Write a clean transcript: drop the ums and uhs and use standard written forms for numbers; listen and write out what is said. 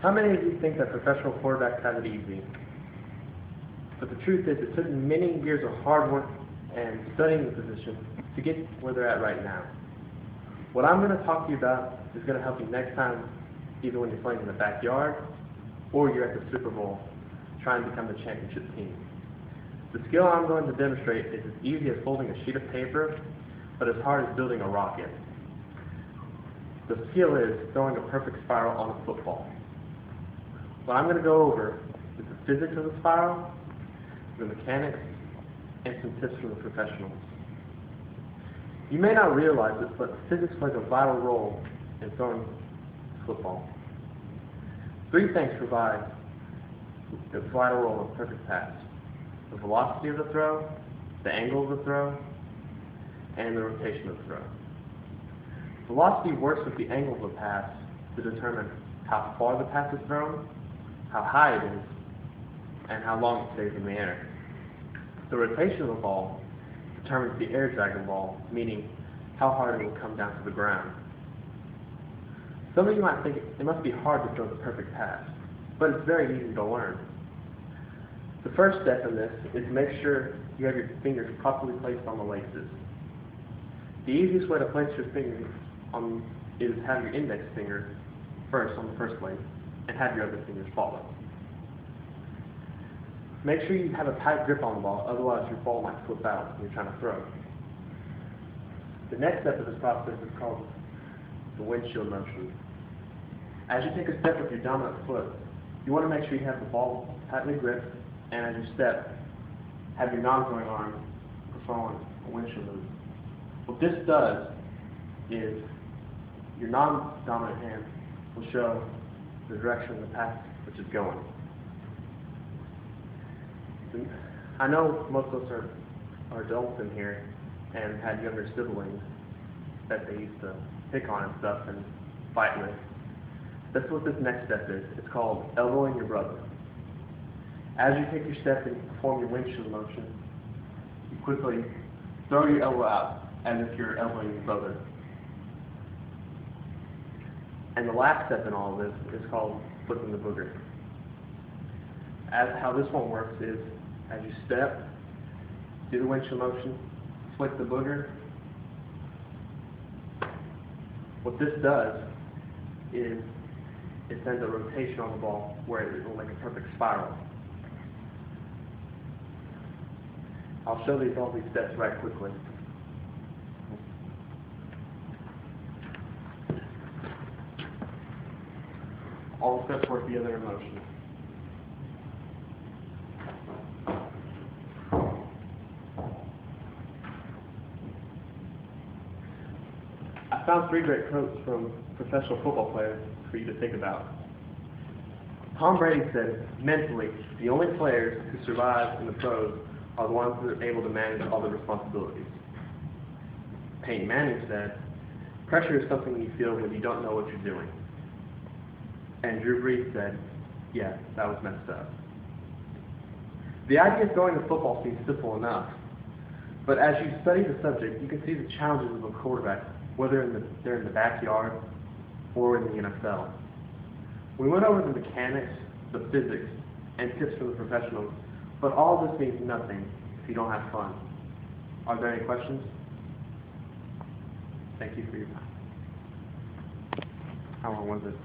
How many of you think that professional quarterbacks have it easy? But the truth is, it took many years of hard work and studying the position to get where they're at right now. What I'm going to talk to you about is going to help you next time, either when you're playing in the backyard or you're at the Super Bowl trying to become the championship team. The skill I'm going to demonstrate is as easy as folding a sheet of paper, but as hard as building a rocket. The skill is throwing a perfect spiral on a football. What I'm going to go over is the physics of the spiral, the mechanics, and some tips from the professionals. You may not realize this, but physics plays a vital role in throwing football. Three things provide a vital role in a perfect pass: the velocity of the throw, the angle of the throw, and the rotation of the throw. Velocity works with the angle of the pass to determine how far the pass is thrown, how high it is, and how long it stays in the air. The rotation of the ball determines the air drag of the ball, meaning how hard it will come down to the ground. Some of you might think it must be hard to throw the perfect pass, but it's very easy to learn. The first step in this is to make sure you have your fingers properly placed on the laces. The easiest way to place your fingers is have your index finger first on the first lace and have your other fingers follow. Make sure you have a tight grip on the ball, otherwise your ball might flip out when you're trying to throw. The next step of this process is called the windshield motion. As you take a step with your dominant foot, you want to make sure you have the ball tightly gripped, and as you step, have your non-throwing arm perform a windshield move. What this does is your non-dominant hand will show the direction of the pass which is going. I know most of us are adults in here and had younger siblings that they used to pick on and stuff and fight with. That's what this next step is. It's called elbowing your brother. As you take your step and perform your windshield motion, you quickly throw your elbow out as if you're elbowing your brother. And the last step in all of this is called flipping the booger. How this one works is, as you step, do the windshield motion, flick the booger. What this does is it sends a rotation on the ball where it will make a perfect spiral. I'll show all these steps right quickly. All the steps work together in motion. I found 3 great quotes from professional football players for you to think about. Tom Brady said, "Mentally, the only players who survive in the pros are the ones who are able to manage all the responsibilities." Peyton Manning said, "Pressure is something you feel when you don't know what you're doing." And Drew Brees said, "Yeah, that was messed up." The idea of throwing the football seems simple enough, but as you study the subject, you can see the challenges of a quarterback, whether they're in the backyard or in the NFL. We went over the mechanics, the physics, and tips from the professionals, but all this means nothing if you don't have fun. Are there any questions? Thank you for your time. How long was it?